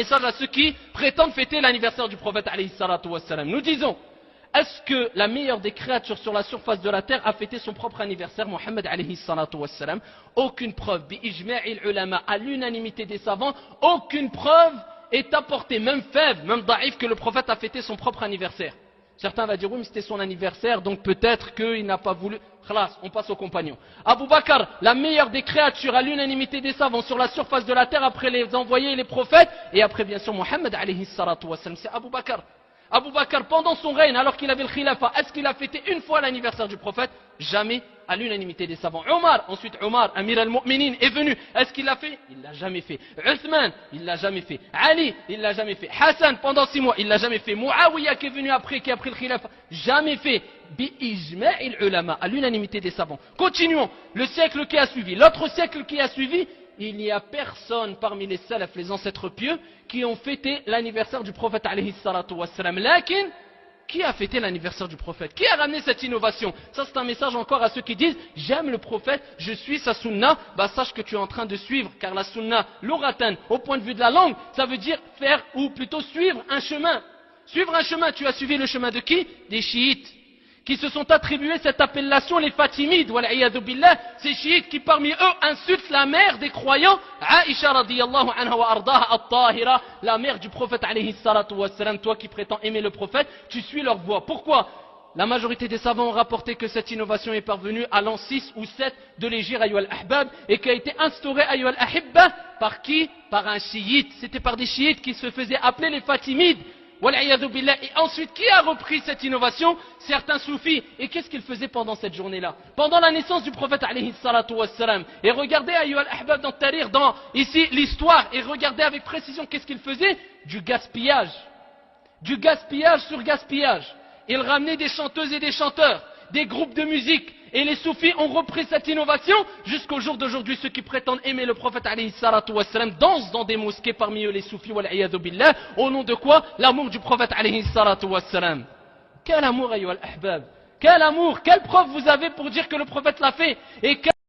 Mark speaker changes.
Speaker 1: message à ceux qui prétendent fêter l'anniversaire du prophète alayhi salatu wassalam. Nous disons, est-ce que la meilleure des créatures sur la surface de la terre a fêté son propre anniversaire, Mohammed alayhi salatu wassalam? Aucune preuve, bi-ijma'il ulama, à l'unanimité des savants, aucune preuve est apportée, même faible, même daïf, que le prophète a fêté son propre anniversaire. Certains vont dire, oui, mais c'était son anniversaire, donc peut-être qu'il n'a pas voulu. Khalas, on passe aux compagnons. Abu Bakr, la meilleure des créatures à l'unanimité des savants sur la surface de la terre, après les envoyés et les prophètes, et après bien sûr Mohammed alayhi salatu wassalam, c'est Abu Bakr. Abu Bakr, pendant son règne, alors qu'il avait le khilafa, est-ce qu'il a fêté une fois l'anniversaire du prophète? Jamais, à l'unanimité des savants. Ensuite Omar, Amir al-Mu'minin, est venu. Est-ce qu'il l'a fait? Il l'a jamais fait. Uthman, il l'a jamais fait. Ali, il l'a jamais fait. Hassan, pendant 6 mois, il l'a jamais fait. Muawiyah, qui est venu après, qui a pris le khilafa, jamais fait. Bi-ijma'il ulama, à l'unanimité des savants. Continuons. Le siècle qui a suivi, l'autre siècle qui a suivi, il n'y a personne parmi les salafs, les ancêtres pieux, qui ont fêté l'anniversaire du prophète alayhi salatu wassalam. Lakin, qui a fêté l'anniversaire du prophète? Qui a ramené cette innovation? Ça, c'est un message encore à ceux qui disent, j'aime le prophète, je suis sa sunna. Bah, sache que tu es en train de suivre, car la sunna, l'oratan, au point de vue de la langue, ça veut dire faire, ou plutôt suivre un chemin. Suivre un chemin, tu as suivi le chemin de qui? Des chiites, qui se sont attribués cette appellation, les Fatimides, wal'iyadu billah, ces chiites qui parmi eux insultent la mère des croyants, Aïcha radiyallahu anha wa ardaha at-tahira, la mère du prophète alayhi salatu wassalam. Toi qui prétends aimer le prophète, tu suis leur voie. Pourquoi? La majorité des savants ont rapporté que cette innovation est parvenue à l'an 6 ou 7 de l'Hégire ayyuhal ahbab, et qui a été instaurée ayyuhal ahibba, par qui? Par un chiite. C'était par des chiites qui se faisaient appeler les Fatimides. Et ensuite, qui a repris cette innovation? Certains soufis. Et qu'est-ce qu'ils faisaient pendant cette journée-là? Pendant la naissance du prophète alayhi salatu wassalam. Et regardez ayyuhal ahbab dans Tarir, dans ici l'histoire, et regardez avec précision qu'est-ce qu'ils faisaient? Du gaspillage. Du gaspillage sur gaspillage. Ils ramenaient des chanteuses et des chanteurs, des groupes de musique. Et les soufis ont repris cette innovation jusqu'au jour d'aujourd'hui. Ceux qui prétendent aimer le prophète alayhi salatu wassalam dansent dans des mosquées, parmi eux les soufis, wal'iyadu billah. Au nom de quoi? L'amour du prophète alayhi salatu wassalam. Quel amour, ayyuhal ahbab? Quel amour? Quelle preuve vous avez pour dire que le prophète l'a fait? Et